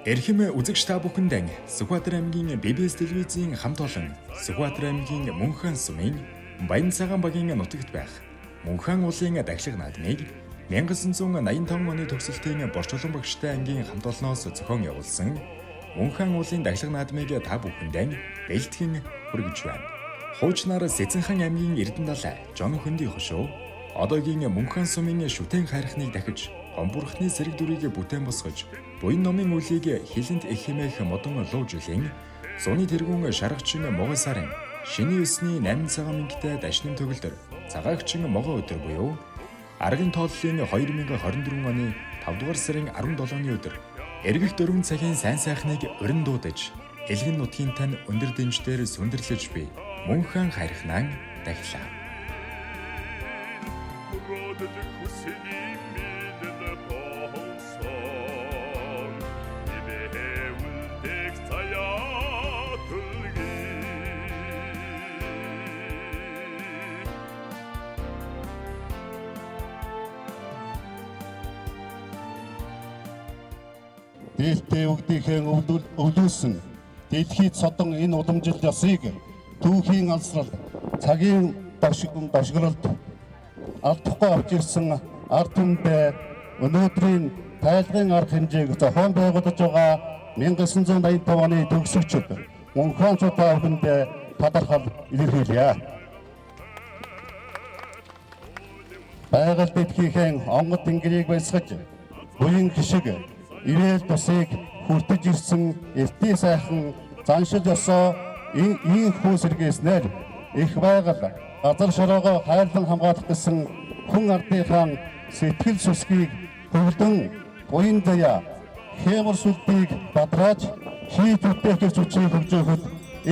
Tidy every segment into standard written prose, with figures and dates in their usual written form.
Эрхэм үзэгч та бүхэнд Сүхбаатар аймгийн BBS телевизийн хамт олон Сүхбаатар аймгийн Мөнхөн сумын Баян цагаан багийн нутагт байх Мөнхөн уулын дахилга наадмыг 1985 оны төгсөлтийн Борчлон багштай ангийн хамт олноос зохион явуулсан Мөнхөн уулын дахилга наадмыг та бүхэнд бэлтгэн хүргэж байна. Хуучнаар Сэцэнхан аймгийн Эрдэнэдалай Жон Хөндөй хошуу одоогийн Мөнхөн сумын шүтэн хайрхныг дахиж Гомбурхны сэрэг дүрийг бүтээн босгож, буян номын үлийг хилэнт их хэмээх модон луу жилийн зуны тэргүүн шаргачин могой сарын шинийн 9-ний 8 цагаан минуттай дашним төгөлдөр цагаагчин могой өдөр буюу аргын тооллын 2024 оны 5 дугаар сарын 17-ны өдөр эргэх 4 цагийн сайн сайхныг урин дуудаж, элгэн нутгийн тань өндөр дэмжээр сүндэрлэж буй Мөнхөн хайрхнаа дахилаа. Дээлтэй өгдийнхээ өвлүүлсэн дэлхийд содон энэ уламжил ёсыг түүхийн алсрал цагийн дошгоролд алдахгүй авч ирсэн ард түмэндээ өнөөдрийн тайлгын арга хэмжээг зохион байгуулж байгаа 1985 оны төгсөгчд Мөнхөнчүүдээ бүхэндээ талархал илэрхийлье. Байгаль дэлхийхэн онгод тэнгэрийг баясгаж буян хишиг ивэл тусыг хүртэж ирсэн эртний сайхан заншил ёсоо ийм хүүсэргээснээр их байгаль газар шороогоо хайрлан хамгаалах гэсэн хүн ардынхаа сэтгэл сүсгийг хөвлөн буян даяа хэмэр сүлбийг бадрааж хийж үтээх зүчийг хөгжөөхөд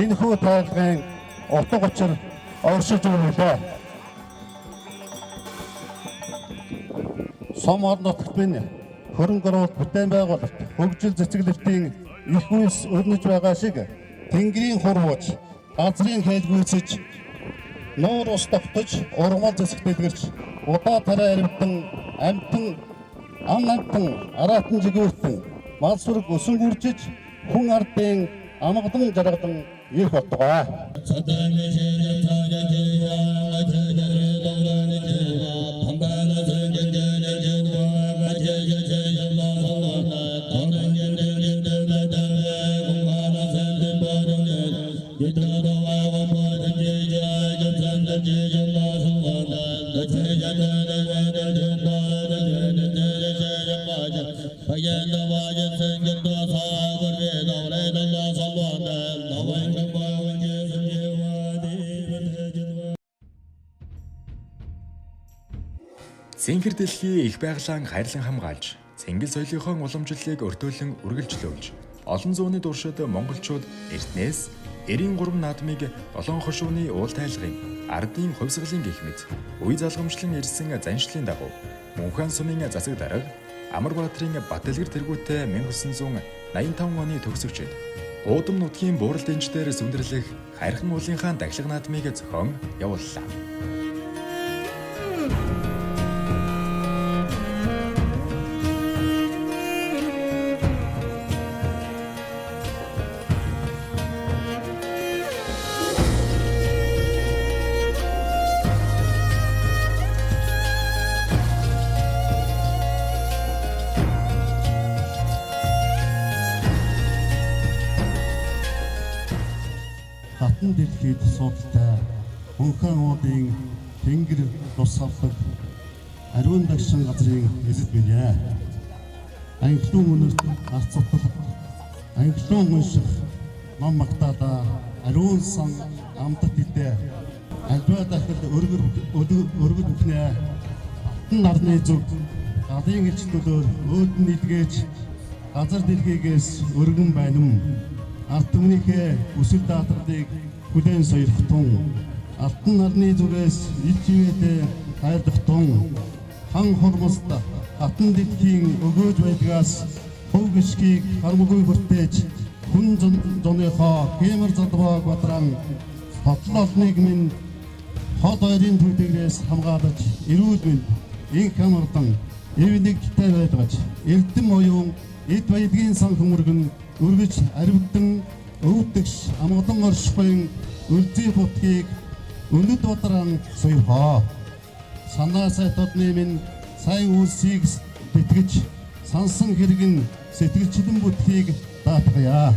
энэ хүү тайлгын утга учир оршиж өгүүлээ. Сум орон нутагт минь хөрөнгө оруулалт бүтээн байгуулалт хөгжил цэцэглэлтийн их үйлс өрнөж байгаа шиг тэнгэрийн хурвууч газрын хэлгүйцэж нуур ус тогтож ургамал зэсэг дэлгэрч удаа тарай аримтан амтан араатан жигүүртэн мал сүрэг өсөн гүржиж хүн ардын амгадан жаргадан их болтугай. Цэнгэр дэлхий их байгалаан хайрлан хамгаалж, цэнгэл соёлынхон уламжлалыг өртөөлөн үргэлжлүүлж, олон зууны туршид монголчууд эртнээс 93 наадмыг 7 хошууны уул тайлгын ардын хувьсгалын гэх мэт үе залгамжлан ирсэн заншлын дагуу Мөнхөн сумын засаг дарга Амарбаатрын Батэлгэр тэргүүтээ 1985 оны төгсөгчд уудам нутгийн буурал дэнждээр сүндэрлэх хайрхан уулынхаа дахилга наадмыг зохион явууллаа. Хатан дэлхийд суудалтай Мөнхөн уулын тэнгэр тус салдаг ариун дагшин газрын эзэд минь. ангилуун өнөрт арцтал ангилуун унших ном магтаалаа ариун сан амтат идэ альва дахид өргөр бүхнээ алтан нарны зүг галын ичтөлөөр өөдөн илгээж газар дэлхийгээс өргөн байнам арт өмнөхөө өсөл даатгалыг хүлээн соёрох тун алтан нарны зүгээс ичвэдэ хайрлах тун хан хормост хатан дэлхийн өгөөж байдгаас хөв гიშгийг хармгүй хүртээж хүн зоныхоо гэмэр задвааг бадран хотлол олныг минь хот ойрын төлөвлөгөөс хамгаалж эрүүл мэнд инх хамардан эвнэгтэй байлгаж эрдэм оюун эд баялагын сан хөмөргөн үргэж аривдан өвдөгш амгалан оршихын үлзий бутгийг өнөд бодран соёхоо санаа сайтодны минь сайн үлсийг битгэж сансан хэрэгэн сэтгэлчлэн бүтхийг даатгая.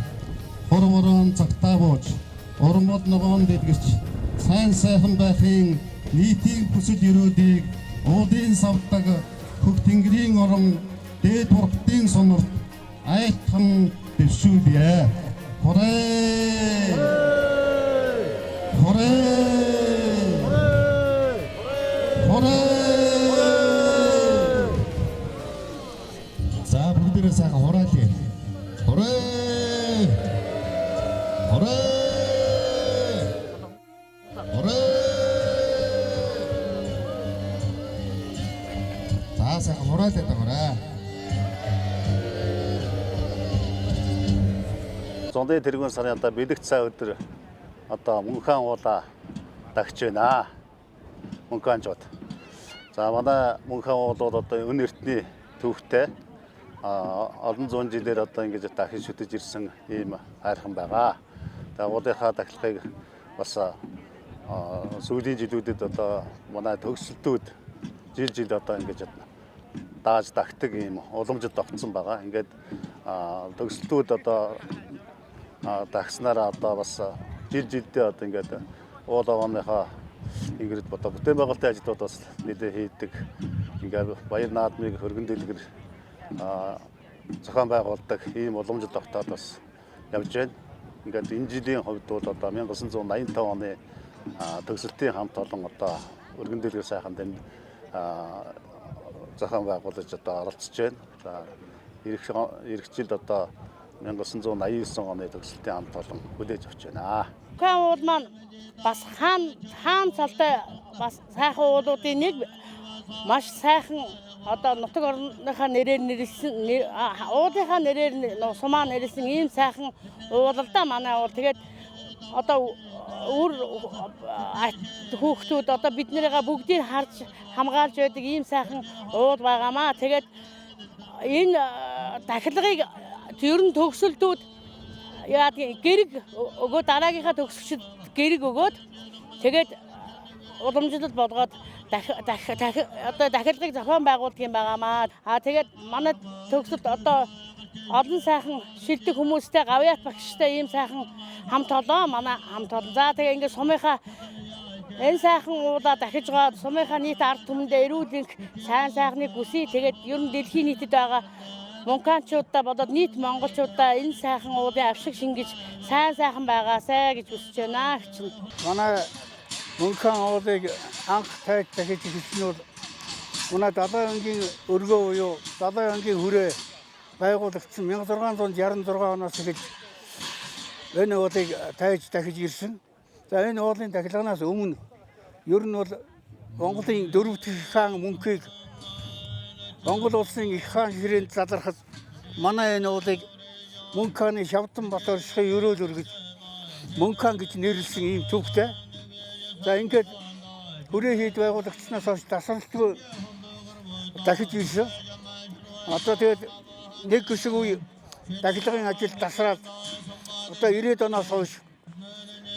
Хорморон цагтаа бууж урмод ногоон дэлгэрч сайн сайхан байхын нийтийн хүсэл ерөөдийг уудын савдаг хөг тэнгэрийн орон дээд бурхтын сонорт айтхан дэвшүүлье. Хорей! За бүгдээрээ сайхан хураалъя. За сайхан хураалъя дагаараа. Зуны тэргүүн сарын одоо бэлэг цай өдөр одоо мөнхөн уулаа дагч байна. Мөнхөнчууд. За манай мөнхөн уулууд одоо өн эртний төвхтэй олон зуун жилээр одоо ингэж дахин шүтэж ирсэн ийм хайрхан байгаа. Тэгээ уулынхаа дахилгыг бас сүүлийн жилүүдэд одоо манай төгсөлтүүд жил одоо ингэж дааж тагтаг ийм уламжид тогтсон байгаа. Ингээд төгсөлтүүд одоо дагснараа одоо бас жилдээ одоо ингээд уулааныхаа ингээд бодоо бүтээн байгуулалтын ажлууд бас нэлээд хийдэг. Ингээд баяр наадмыг хөргөн дэлгэр зохион байгуулдаг ийм уламжид тогтоод бас явж байна. Ингээд энэ жилийн хувьд бол одоо 1985 оны төгсөлтийн хамт олон одоо хөргөн дэлгэр сайхан дэнд зохион байгуулж одоо оролцож байна. За ирэх жил одоо 1989 оны төгсөлтийн хамт олон хүлээж авч байна. Мөнхөн уул маань бас хаан цалтай бас сайхан уулуудын нэг маш сайхан одоо нутаг орныхаа нэрээр нэрлсэн уулынхаа нэрээр сумаа нэрлсэн ийм сайхан уул л да манай уул. Тэгээд одоо үр хүүхдүүд одоо биднийгээ бүгдийг харж хамгаалж байдаг ийм сайхан уул байгаамаа. Тэгээд энэ дахилгыг ер нь төгсөлтүүд яа гэрэг өгөө дараагийнхаа төгсөгчд гэрэг өгөөд тэгээд уламжлалт болгоод одоо дахилгыг зохион байгуулдаг юм байгаамаа. Тэгээд манай төгсөлт одоо олон сайхан шилдэг хүмүүстэй гавьяат багштай ийм сайхан хамт олоо манай хамт олон. За тэгээ ингээд сумынхаа энэ сайхан уулаа дахиж гоод сумынхаа нийт ард түмэндээ эрүүлэнх сайн сайхныг хүсье. Тэгээд ер нь дэлхийн нийтэд байгаа мөнхөнчуудаа болоод нийт монголчуудаа энэ сайхан уулын авшиг шингэж сайн сайхан байгаасай гэж хүсэж байна гэж. Манай мөнхөн уулыг анх тайж дахиж хэлсэн бол манай далайн ангийн өргөө буюу далайн ангийн хүрээ байгуулагдсан 1666 оноос эхэлж энэ уулыг тайж дахиж ирсэн. За энэ уулын дахилгаанаас өмнө ер нь бол Монголын дөрөвдүгээр хаан мөнхийг Монгол улсын их хаан ширээнд залрахад манай энэ уулыг Мөнханы Шавдан бат оршихын өрөөл өргөж Мөнхан гэж нэрлсэн ийм төвхтэй. За ингээд хүрээ хийд байгуулагдсанаас хойш тасралтгүй дахиж ирсэн. Одоо тэгээд нэг хэсэг үе дахилгын ажил тасраад одоо 90-ад оноос хойш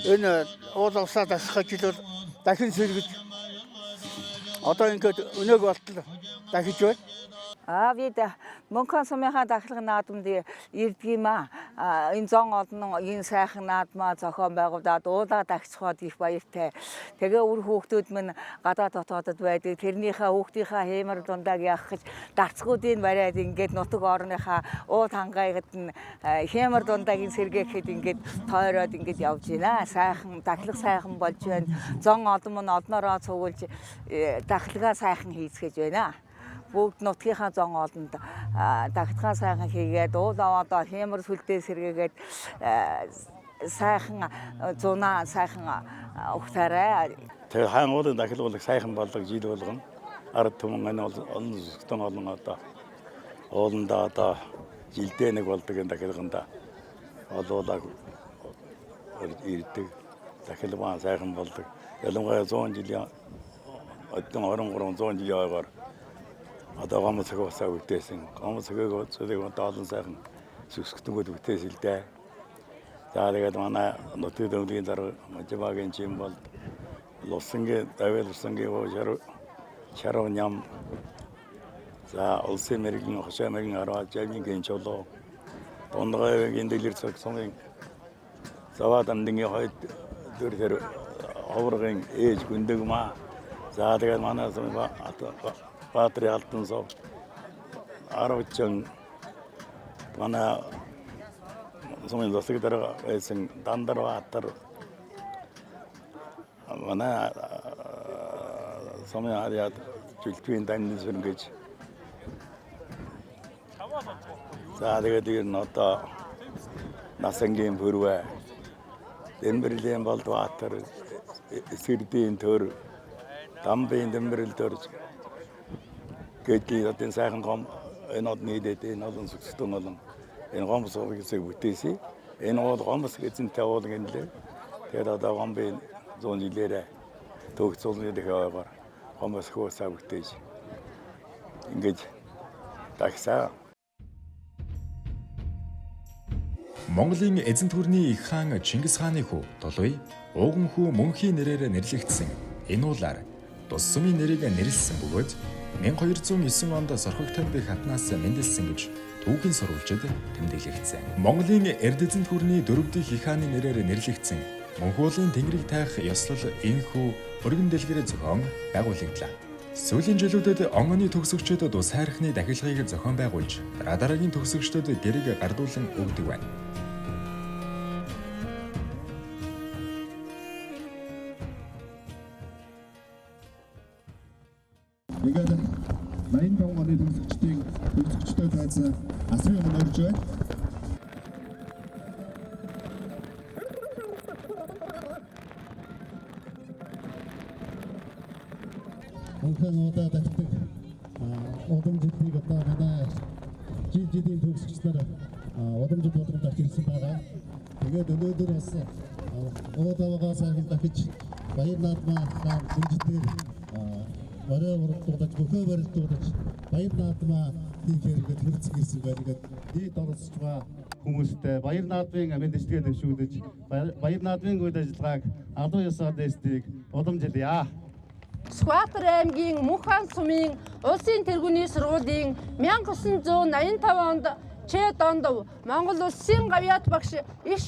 энэ уул усаа дасгах ажил бол дахин сэргэж одоо ингээд өнөөг болтол дахиж байна. Бид Мөнхөн сумынхаа дахилгын наадамд ирдгийм энэ зон олон энэ сайхан наадмаа зохион байгуулад уулаа дагцхоод их баяртай. Тэгээ үр хүүхдүүд минь гадаад дотоодод байдаг. Тэрнийхээ хүүхдийнхээ хэмэр дундааг яах гэж дарцгуудыг бариад ингээд нутаг орныхаа уул хангайгад нь хэмэр дундаагийн сэргээхэд ингээд тойроод ингээд явж байна. Сайхан дахилга сайхан болж байна. Зон олон мөн одноороо цугулж дахилгаа сайхан хийцгээж байна. Бүгд нутгийнхаа зон олонд дахилгаа сайхан хийгээд уул аваад хэмэр сүлдээ сэргээгээд сайхан зунаа сайхан ухтаарай. Тэгээ хаан уулын дахилгуулах сайхан болдог жил болгоно. Ард түмэн олон зүгтэн олон одоо ууланда одоо жилдээ нэг болдог энэ дахилганда олуулаг ирдэг дахилгаа сайхан болдог. Ялангуяа 100 жилийн одон орон 100 жилийн ойгоор одоо гомц хөөсөө үтээсэн. Гомц хөөг зөвлөг олон сайхан сүсгтгүүд үтээс л дээ. За тэгээд манай нутгийн өвлийн дараа Мажибагийн чим бол лосингийн давэлсэнгийн шарав ням за улсын мэргийн хошоо мэргийн араа жамингийн чолоо онгойгийн дэлгэр цогцомын заваад амдгийн хойд дөр ховргийн ээж гүндэгма за тэгээд манай Патри Алтансов Аравчин манай сумын засаг дарга байсан Дандарватар манай сумын харьяад жилтвийн даннисвэн гэж за тэгээд энэ одоо насангийн бүрвэ Дэмбэрлийн Балдватар Сэрдийн төр Дамбын Дэмбэрэл төр гэдэг энэ сайхан гом энэ од нийтэд энэ олон сүсгтэн олон энэ гомс офисыг бүтээсэн. Энэ гомс эзэнтэй уулын нэлээ. Тэгээд одоо гомбын 100 жилээрээ төгсөлний дэхээгээр гомс хөөсөө бүтээж ингэж тагсаа. Монголын эзэн төрний их хаан Чингис хааны хүү Толгой ууган хүү мөнхийн нэрээр нэрлэгдсэн. Энэ уулаар тус сумын нэрийг нэрлсэн бөгөөд 1209 онд сорхогтой бэх хатнаас мэндэлсэн гэж түүхийн сурвалжид тэмдэглэгдсэн. Монголын эрд эзэн төрний дөрөвдүгээр их хааны нэрээр нэрлэгдсэн Мөнхөөлийн тэнгэрийг таах ёслол энхүү өргөн дэлгэрээ зохион байгуулагдлаа. Сүүлийн жилүүдэд онгоны төгсөгчид ус хайрхны дахилгыг зохион байгуулж, дараагийн төгсөгчдод гэрэг гардуулан өгдөг байна. Ингээд 85 оны төгсөгчдөө тайзан асрын өмнө өрж байна. Мөнхийн удаа дахдаг удамжлыг одоо манай жилийн төгсөгчдөр удамжид болгож ирсэн байгаа. Тэгээд өнөөдөр бас удаагаа сайхан дахиж баяр наадмаа дэмждэг орой уралдуулж бүхөө барилдуулж баяр наадмаа хийхээр ингээд хэрэгцэх гэсэн байна. Ингээд дээд оролцож байгаа хүмүүстээ баяр наадмын мэндчилгээ төвшүүлж баяр наадмын үйл ажиллагааг алуу ёсоор дэстийг удамжилъя. Сүхбаатар аймгийн Мөнхөн сумын улсын тэргүүний сургуулийн 1985 онд Чэд онд Монгол улсын гавьяат багш иш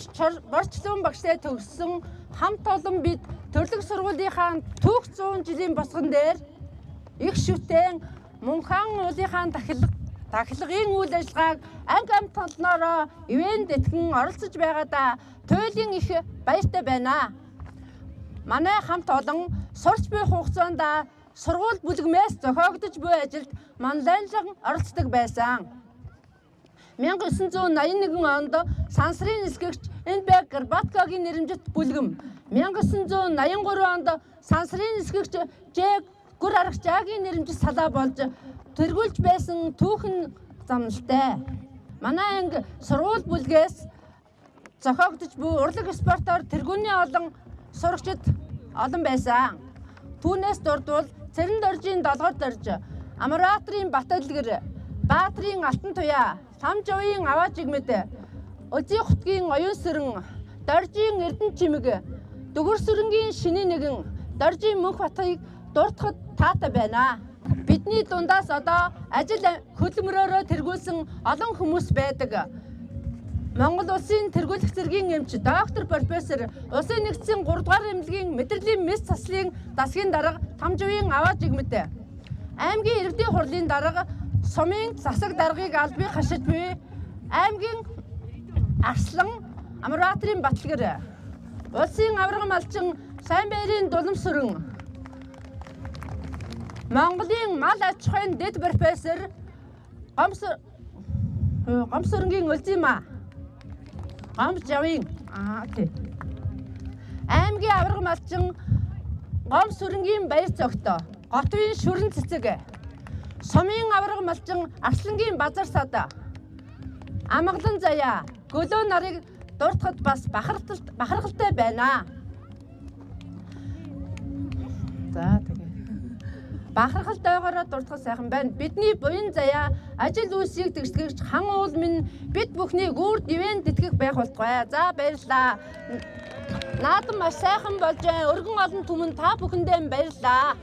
борчлон багштай төгссөн хамт олон бид төрлөг сургуулийнхаа түүх 100 жилийн босгон дээр их шүтэн Мөнхөн уулынхаа дахилгын үйл ажиллагааг анги амтнороо ивэн дэтгэн оролцож байгаадаа туйлын их баяртай байна. Манай хамт олон сурч буй хугацаанд сургууль бүлгмээс зохиогдож буй ажилд манлайлан оролцдог байсан. 1981 онд сансрын нисгэгч Энбек Горбаткогийн нэрэмжит бүлгэм, 1983 онд сансрын нисгэгч Жэг Гүр Аргачаагийн нэрэмжит салаа болж тэргүүлж байсан түүхэн замналтай. Манай анги сургууль бүлгээс зохиогдож буй урлаг спортоор тэргүүний олон сурагчид олон байсан. Түүнээс дурдвал Цэрэн доржийн долгор дорж, Амраатрийн Батэлгэр, Баатрийн Алтан туяа, Самжовын Аваажигмэд, Өзий хотгийн Оюун сэрэн, Доржийн Эрдэнэ чимэг, Дүгүр сүрэнгийн Шиний нэгэн, Доржийн Мөнх батыг дуртахад таатай байна. Бидний дундаас одоо ажил хөдөлмөрөөрөө тэргүүлсэн олон хүмүүс байдаг. Монгол улсын тэргүүлэх зэргийн эмч доктор профессор Улсын нэгдсэн 3 дугаар эмнэлгийн мэдрэлийн мэс заслын засгийн дарга Тамживын аваад жигмэд. Аймгийн иргэдийн хурлын дарга сумын засаг даргыг албан хашиж буй аймгийн Арслан Амрбаатарын Батлагэр улсын аварга малчин сайн байрын Дулам-сүрэн Монголын мал аж ахуйн дэд профессор Гомсөрөнгийн Улзима Гомжавын аймгийн аварга малчин Гомсөрөнгийн баяр цогтой Готвын шүрэн цэцэг сумын аварга малчин Арслангийн базар сад Амгалан заяа гөлөө нарыг дуртахад бас бахархалтай байна. За тэгээ. Бахархалтайгаараа дуртах сайхан байна. Бидний буян заяа ажил үйлсийг тэгшлэгч хан уул минь бид бүхнийг үр дивэн тэтгэх байх болтугай. За баярлалаа. Наадам маш сайхан болж байна. Өргөн олон түмэн та бүхэндээ баярлалаа.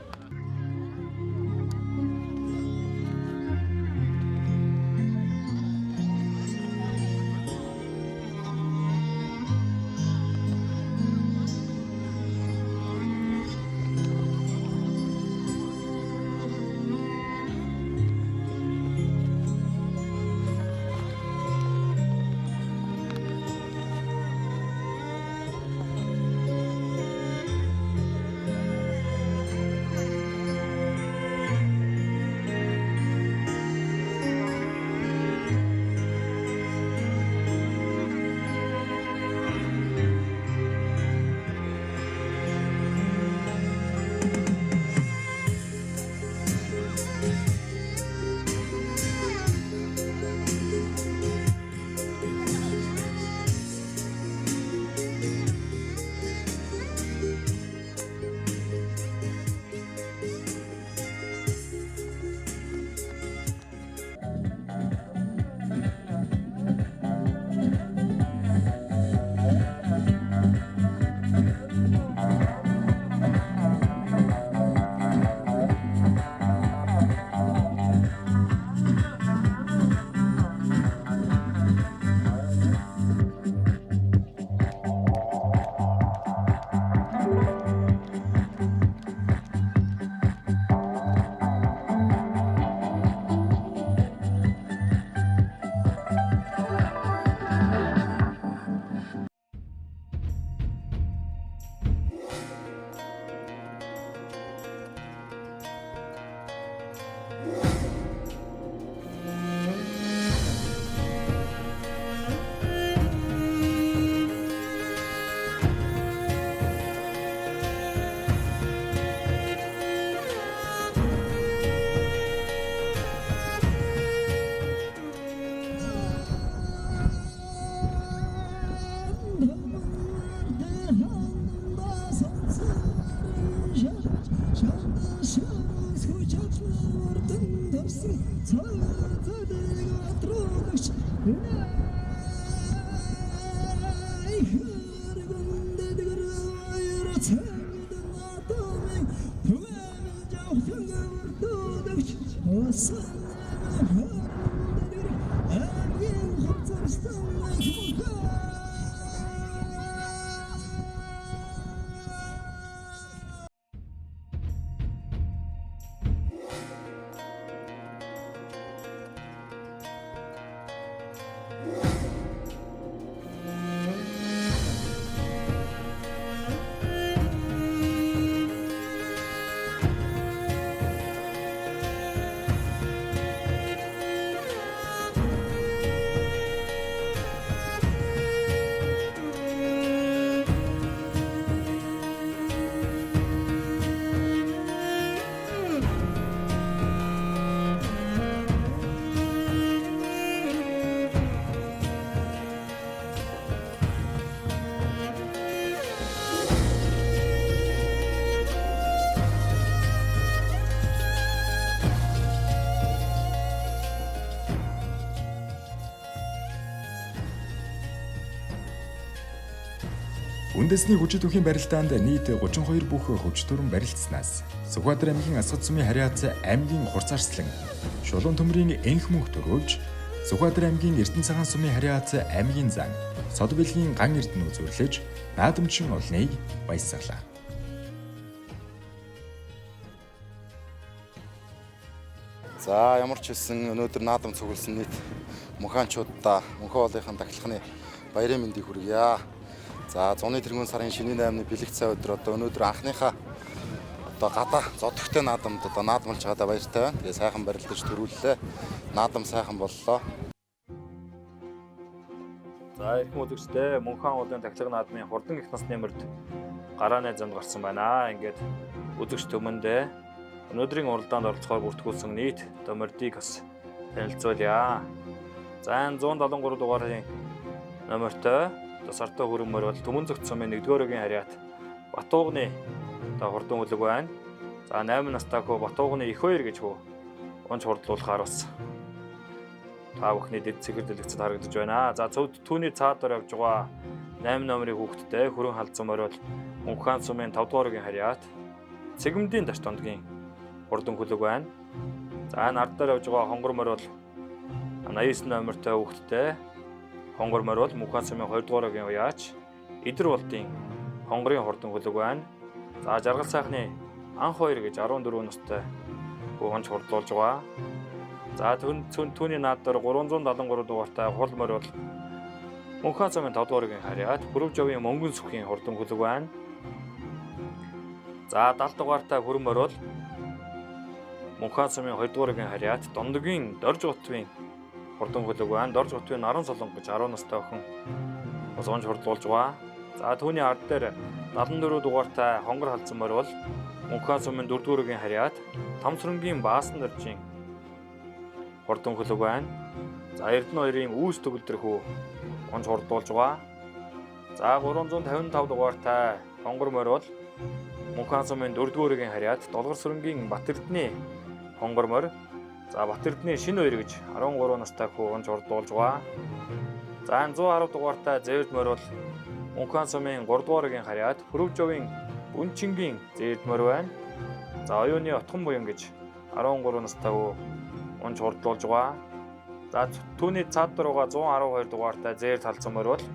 Үндэсний хүчит түүхийн барилдаанд нийт 32 бүх хүч төрөн барилдсанаас Сүхбаатар аймгийн Асгад сумын Хариац аймгийн Хурцаарслан Шулуун төмрийн энх мөнх төрүүлж Сүхбаатар аймгийн Эрдэнэ цагаан сумын Хариац аймгийн зан Сод бэлгийн ган эрдэнэ үзүүлж наадамчин олныг баясгалаа. За ямар ч хэлсэн өнөөдөр наадам цугласан нийт мөнхаанчуудаа мөнхөн хоолойн тахилганы баярын мэндийг хүргье. За зуны тэргүүн сарын шинийн 8-ны бэлэг цай өдөр одоо өнөөдөр анхныхаа гадаа зодогтой наадамд наадмалж байгаа баяртай байна. Тэгээ сайхан барилдаж төрүүллээ. Наадам сайхан боллоо. За эрхэм үзэгчдээ мөнхөн хоолойн тахилга наадмын хурдан их насны мөрд гараа найзамд гарсан байна. Ингээд үзэгч төмөндөө өнөөдрийн уралдаанд оролцохоор бүртгүүлсэн нийт мөрдийг бас танилцуулъя. За 173 дугаарын номертой Сартай хөрөмөр бол Түмэн Зөвхт сумын 1-р Хариат Батуугны хурдан хүлэг байна. За 8 настай хөө Батуугны их хоёр гэж хөө онц хурдлуулахаар бас та бүхний дэд цэгэр дэлгэцэд харагдаж байна. За түүний цаадаар явж байгаа 8 номерын хүүхэдтэй хөрөн халдсан морь бол Мөнхөн сумын 5-р Хариат Цэгмдийн Даш дондгийн хурдан хүлэг байна. За нардаар явж байгаа хонгор морь бол 89 номертой хүүхэдтэй хонгор морь бол Мөнхөн сумын 2-р Уяач Идэр болдын хонгорын хурдан хүлэг байна. За жаргал сайхны анх 2 гэж 14 настай гонч хурдлуулж байгаа. За түүний наадаар 373 дугаартай хул морь бол Мөнхөн сумын 5-р Хариат Бүрөвжовын Мөнгөн сүхийн хурдан хүлэг байна. За 70 дугаартай хөрөн морь бол Мөнхөн сумын 2-р Хариат Дондгийн Дорж гутвын хурдан хүлэг байна. Дорж гутвын Наран Солонго гэж 10 настай охин бас онж хурдлуулж байгаа. За түүний ард дээр 74 дугаартай хонгор халдсан морь бол Мөнхөн сумын 4-р Хариат Тамсрынгийн Баасан доржийн хурдан хүлэг байна. За Эрдэнэ 2-ын үүс төгөлдрөхөө онж хурдлуулж байгаа. За 355 дугаартай хонгор морь бол Мөнхөн сумын 4-р Хариат Долгор сүрэнгийн Батэрдний хонгор морь. За Батэрдний шинэ 2 гэж 13 настай хөө онж хурдлуулж байгаа. За 110 дугаартай Зэвд морь бол Мөнхөн сумын 3-р Хариат Бүрөвжовын Үнчингийн Зэвд морь байна. За оюуны Отхон буян гэж 13 настай хөө онж хурдлуулж байгаа. За түүний цаадаар байгаа 112 дугаартай Зэвд халдсан морь бол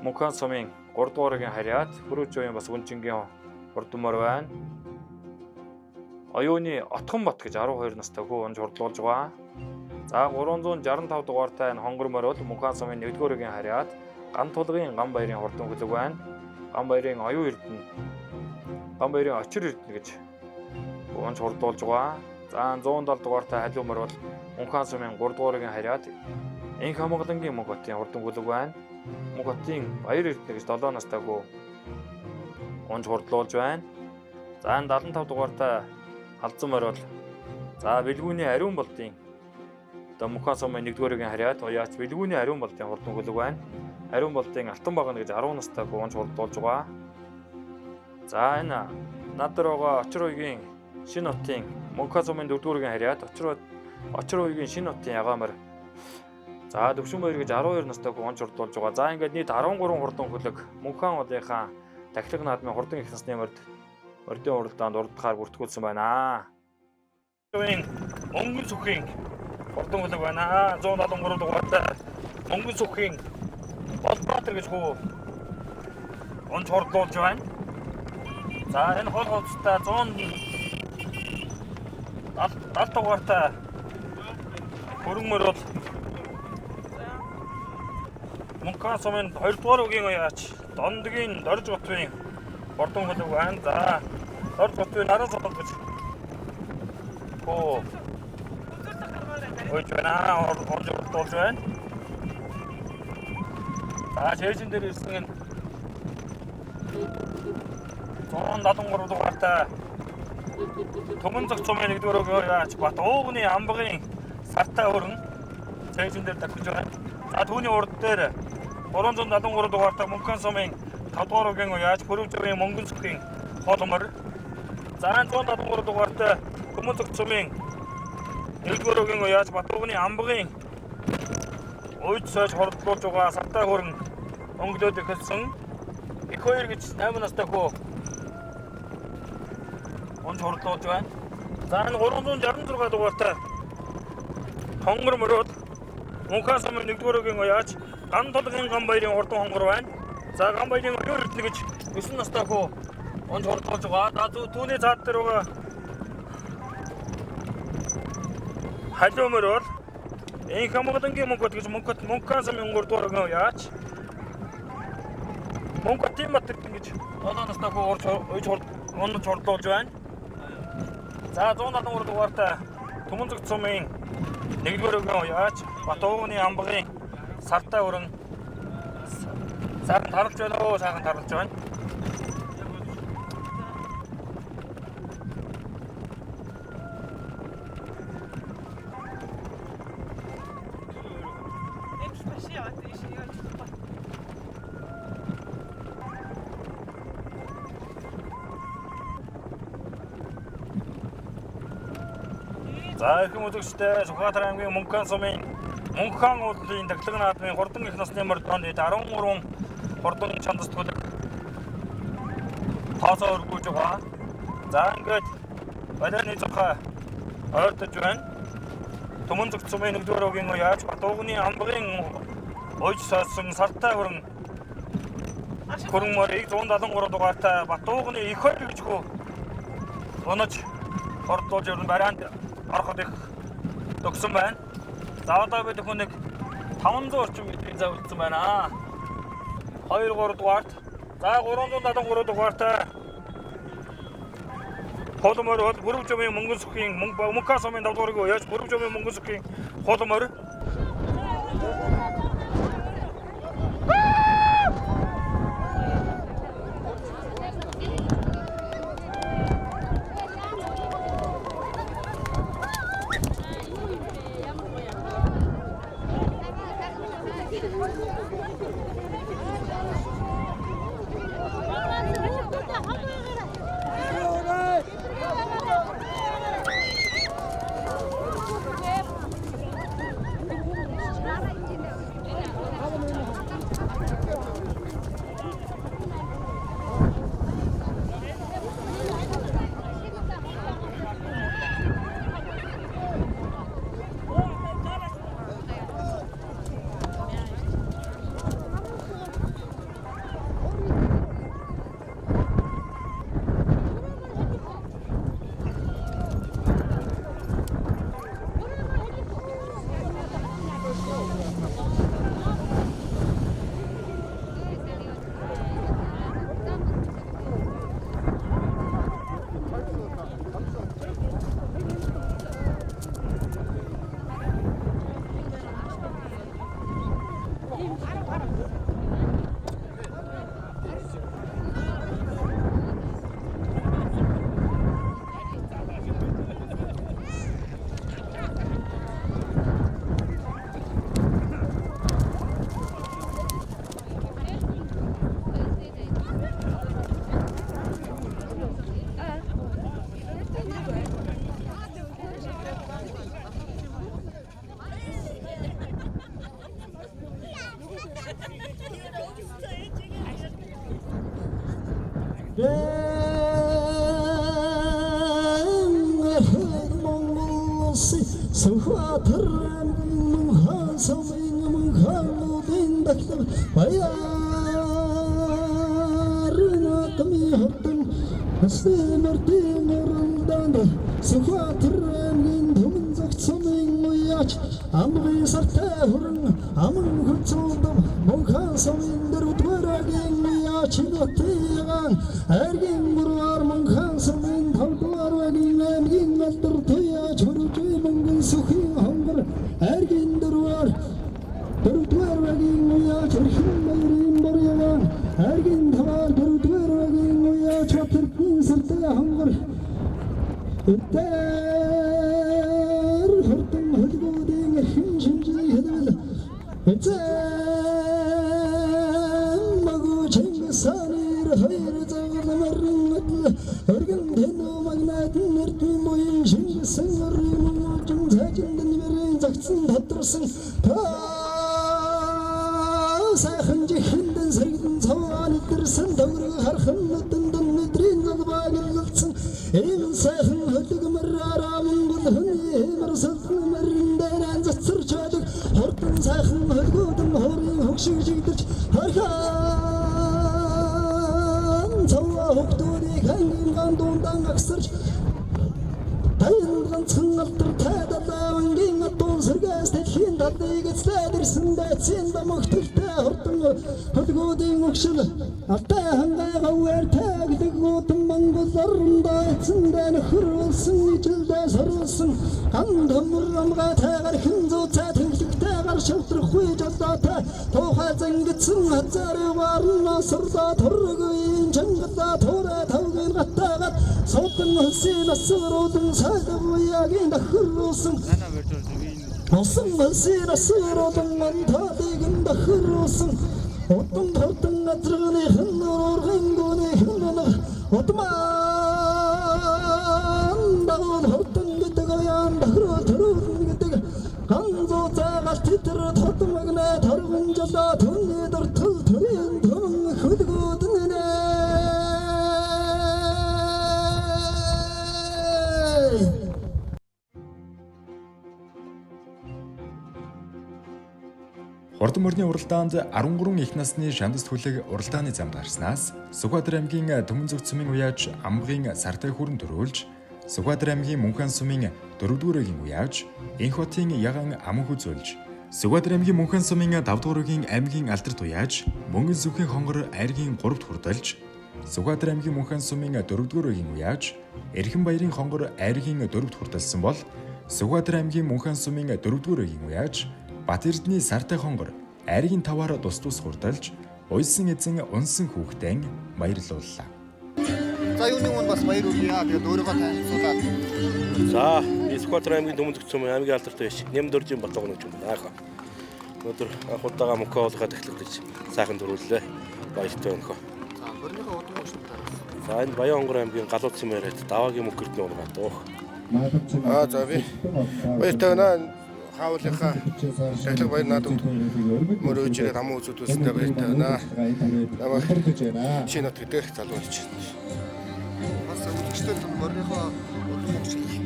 Мөнхөн сумын 3-р Хариат Бүрөвжовын бас Үнчингийн хурдан морь байна. Оюуны Отхон бот гэж 12 настай хөө онж хурдлуулж байгаа. За 365 дугаартай хонгор морь бол Мөнхөн сумын 1-р Хариат Ган тулгын ган баярын хурдан хүлэг байна. Ган баярын оюун эрдэнэ, ган баярын очир эрдэнэ гэж онж хурдлуулж байгаа. За 170 дугаартай халиу морь бол Мөнхөн сумын 3-р Хариат Энх хамгаалангийн Мөнх хотын хурдан хүлэг байна. Мөнх хотын баяр эрдэнэ гэж 7 настай хөө онж хурдлуулж байна. За 75 дугаартай халдсан морь бол за Бэлгүүний ариун болдын Мөнхөн сумын 1-р Хариат Уяач Бэлгүүний ариун болдын хурдан хүлэг байна. Ариун болдын Алтан багна гэж 10 настай хөө онж хурдлуулж байгаа. За энэ надад байгаа Очир уйгийн шинэ хотын Мөнхөн сумын 4-р Хариат Очир уйгийн шинэ хотын ягаа морь. За Төвшин баяр гэж 12 настай хөө онж хурдлуулж байгаа. За ингээд нийт 13 хурдан хүлэг Мөнхөн хоолойнхаа тахилга наадмын хурдан их насны мордын уралдаанд урдахаар бүртгүүлсэн байна. Мөнгөн сүхийн хурдан хүлэг байна. 173 дугаартай Мөнгөн сүхийн Болбаатар гэж хөө онж хурдлуулж байна. За энэ хол хоцтой 170 дугаартай хөрөн морь бол Мөнхөн сумын 2-р Уяач Дондгийн Дорж гутвын хурдан хүлэг байна. За Дорж гутвын Наран Солонго гэж хөөж байна. Онж хурдлуулж байна. За шээжин дээр ирсэн 173 дугаартай Түмэн Зөвхт сумын 1-р Уяач Батуугны амбгийн Сартай хөрөн шээжин дээр давхиж байна. За түүний урд дээр 373 дугаартай Мөнхөн сумын 5-р Уяач Бүрөвжовын Мөнгөн сүхийн хол морь. За 173 дугаартай Түмэн Зөвхт сумын 1-р Уяач Батуугны амбгийн Уйд сойж хурдлуулж байгаа Сартай хөрөн өнгөлөөд эхэлсэн их хоёр гэж 8 настай хөө онж хордлуулж байна. За энэ 366 дугаартай хонгор мөрөөд Мөнхөн сумын 1-р өгийн уяач Ган толгын ган баярын хурдан хонгор байна. За ган баярын хоёр эрдэнэ гэж 9 настай хөө онж хордлуулж байгаа. За түүний цаад дээр байгаа халуун мөрөөр энэ хамгаалангийн мөнгөт гэж Мөнхөн сумын 3-р өгийн уяач Мөнгөт Тимбат гэж 7 настай хөө онж хордлуулж байна. За 173 дугаартай Түмэнцэгт сумын 1-р өгийн уяач Батуугны амбагын сартай өрн сайхан таралж байна оо сайхан таралж байна. За их үзэгчтэй Сүхбаатар аймгийн Мөнхөн сумын Мөнхөн уулын Дахилгын наадмын хурдан их насны мөрдөнд 13 хурдан чандас төлөв таасаа өргөж байгаа. За ингээд балианы цохоо ойртож байна. Түмэнцэгт сумын 1-р өгийн уяач Батуугны амбагын ойж сойсон сартай хөрөн мөрийг 173 дугаартай Батуугны их хоёр гэж хөө онож хордлуулж өрн бараанд ороход их төгсөн байна. За одоо бид хүнийг 500 орчим метрийн зав үлдсэн байна. 2-3 дугаарт. За 373 дугаартай Холмор бол Бүрвжумын Мөнгөн сүхийн Мөнхөн сумын 5-р өгийн уяач Бүрвжумын Мөнгөн сүхийн Холмор. Сүхбаатар Мөнхөн сумын Мөнхөн уулын Дахилгын баярын наадмын хурдан насны мөрдөнд Сүхбаатар аймгийн Түмэнцэгт сумын уяач амбагын сартай хөрөн аман хөцөлдөв Мөнхөн сумын 4-р өгийн уяач нутгийн аргийн мөрөөр Мөнхөн сумын 5-р өгийн аймгийн алдар туяач Мөнгөн сүхийн хонгор аргийн 4-р өгийн уяач өрхөн баярын борьяан аргийн 4-р өгийн уяач Батэрдийн сартай хонгор өдөр хурдан хөлгүүдийн эрхэм шимжий хэдвэл магу Чингисханыр хоёр загламарын өргөн тэнүү магнат нэртэн буян Чингисхан орын зайжиндан нэрэн загцсан тодорсон сайхан жихэндэн сэргэн цаваан идэр Сан төгрөг хархан нүдэндэн өдрийн залбааг илэлцэн ийм сайхан хөлгмөрөөрөө Монгол хүний хэмэрсэлтэн мэрэндээр цацарч байдаг хурдан сайхан хөлгүүдэн хорийн хөгшиг жигдэж хархан цаваа хөгтүүдийг хангин гандуундан агсарч таян ганцхан алтар тайдалаавангийн атуун сэргээс дэлхийн талыг эцлээдэрсэн дайцын дамогтөлтэй хурдан хөлгүүдийн өгшил алтай хангайгавэр таглагуудын Монгол орндоо эцэндээ нөхөр болсон ижилдээ сорулсан ганд хөмөр амгаа тайгаар хэн зүүцээ тэнхлэгтэй гар шавтрахгүй жолоотой туухай зангидсан хазаары варна сарлаа тургын чангалаа туурай тавгийн гатаагаад суудан хөлсийн асруудын сайдавяагийн дахируулсан Осон хөлсийн асруудын мантадыг дахируулсан Отон хортон натрганы хэннөргэн гүний хэннэг отман дагон хортон гэдэг яан дахруу төрүүлэн гэдэг ганзо цагаал тэтэр тотмагнэ торгон жолоо түнний дортол төрийн түн хөдгүүднэ Хурдан мөрний уралдаанд 13 их насны шандас түлэг уралдааны замд гарснаас Сүхбаатар аймгийн Төмөнзөг цумын уяаж амбгийн сартай хүрэн төрүүлж Сүхбаатар аймгийн Мөнхөн сумын 4-р өгийн уяаж Энх хотын Яган аман хүзүүлж Сүхбаатар аймгийн Мөнхөн сумын 5-р өгийн аймгийн алдарт уяаж Мөнгөн зүхийн хонгор айргийн 3-т хурдалж Сүхбаатар аймгийн Мөнхөн сумын 4-р өгийн уяаж Эрхэн баярын хонгор айргийн 4-т хурдалсан бол Сүхбаатар аймгийн Мөнхөн сумын 4-р өгийн уяаж Бат Эрдэнэ сартай хонгор айргийн 5-аар тус хурдалж уйсан эзэн унсан хүүхдэн баярлууллаа. За юуны мөн бас баяр хүргэе. Тэгээд өөрийгөө танилцуулаад. За, Сүхбаатар аймгийн Төмөнзөг цумын аймгийн алдартай биш. Нямдөржин Батгоног юм байна. Өнөөдөр анх удаага мөнхөө олоход эхлэж сайхан төрүүллээ. Баяртай өнхөө. За, өөрийнхөө удам ууштай. За, энэ Баян хонгор аймгийн Галууд цум яриад даваагийн мөнгөртний унгаа дуух. За би баяртай байна. Хаулынхаа тэглэг баяр наадамд мөрөөж ирээд хамаа үзүүд үзсэндээ баяртай байна. Намайг шинэ нот гэдэг залуу гэж байна. Бас үзэгчтэй мөрийнхөө удам ууштай.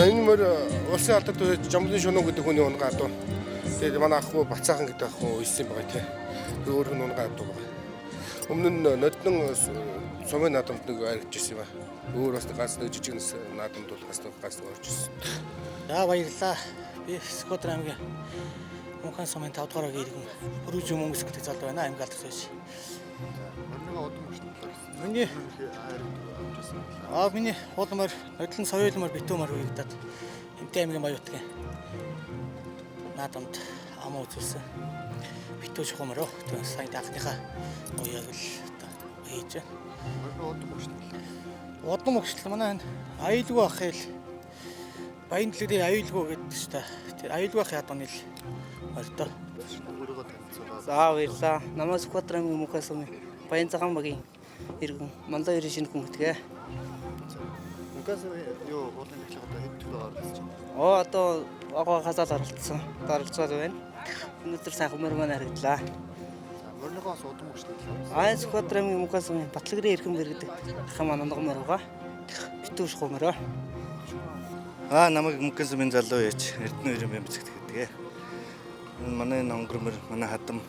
Энэ мөр улсын алдарт Жамблын шунуу гэдэг хүний унгаа дуу. Тэгээд манай ах хүү Бацаахан гэдэг ах хүү үйсэн байгаа тийм. Өөр хүн унгаа дуу байгаа. Өмнө нь ноддон сумын наадамд нэг аригч ирсэн юм аа. Өөр бас газ нэг жижиг наадамд бол газ орж ирсэн. За баярлалаа. Би Сүхбаатар аймгийн Мөнхөн сумын 5-р өгийн иргэн Бүрүүж мөнгөс гэдэг залуу байна. Аймгийн алдарт байж. Өөрийнхөө удам ууштай. Миний хуулмар нодлон соёлмор битүүмөр үегдээд Эмтэй аймгийн Баяутгийн наадамд амаа үзүүлсэн. Битүү шухамроо тэгээд сайн таахныхаа уяаг л хийж байна. Удам ууштай. Удам ууштай манай аюулгүй ахэл Баян дэлгэрийн аюулгүй гэдэг ч та. Тэр аюулгүй ах ядуу нийл ордоо. Өөрийгөө танилцуулаад. За баярлалаа. Намайг Сүхбаатар аймгийн Мөнхөн сумын Баян цагаан багийн иргэн Мандаа ерийн шинэ хүн гэтгээ. Мөнхөн юу хуулийн эхлэх одоо хэд төлөв оролцож байна? Одоо агуу хасаад оролцсон. Оролцоод байна. Өнөөдөр сайхан мөр маань харагдлаа. Өөрийнхөө удам ууштай. Сүхбаатар аймгийн Мөнхөн сумын Батлагрын эрхэм мэр гэдэг дахин маань онгомор байгаа. Битүүш хумөрөө. Намайг Мөнхөн сумын залуу яач Эрдэнэ өрийн бэмцэгт гэдэг. Энэ манай хонгормор манай хадам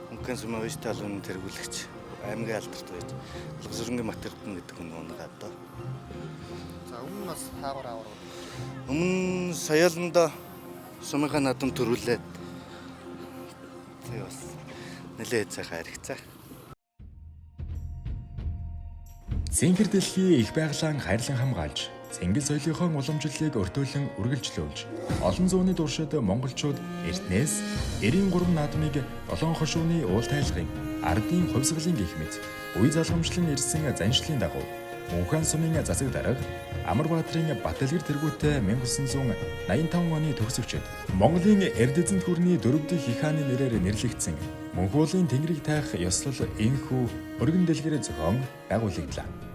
Мөнхөн сумын үеч талын тэргүүлэгч аймгийн алдарт байж Лгзүрэнгийн Матердэн гэдэг хүн унгаа одоо. За өмнө бас хаагур аваар. Өмнө саяланда сумынхаа наадам төрүүлээд тий бас нэлээд сайхан харигцаа. Цэнгэр дэлхий их байгалаан хайрлан хамгаалж Цэнгэл соёлынхон уламжлалыг өртөөлөн үргэлжлүүлж олон зууны туршид монголчууд Эрдэнэс 93 наадмыг 7 хошууны уул тайлгын ардын хувьсгалын гэх мэт үе залгамжлан ирсэн заншлын дагуу Мөнхөн сумын засаг дарга Амарбаатрын Батэлгэр тэргүүтээ 1985 оны төгсөгчд Монголын Эрдэзэн төрний 4 дэх их хааны нэрээр нэрлэгдсэн Мөнхөлийн тэнгэрийг таах ёслол энхүү өргөн дэлгэрээ зохион байгуулагдлаа.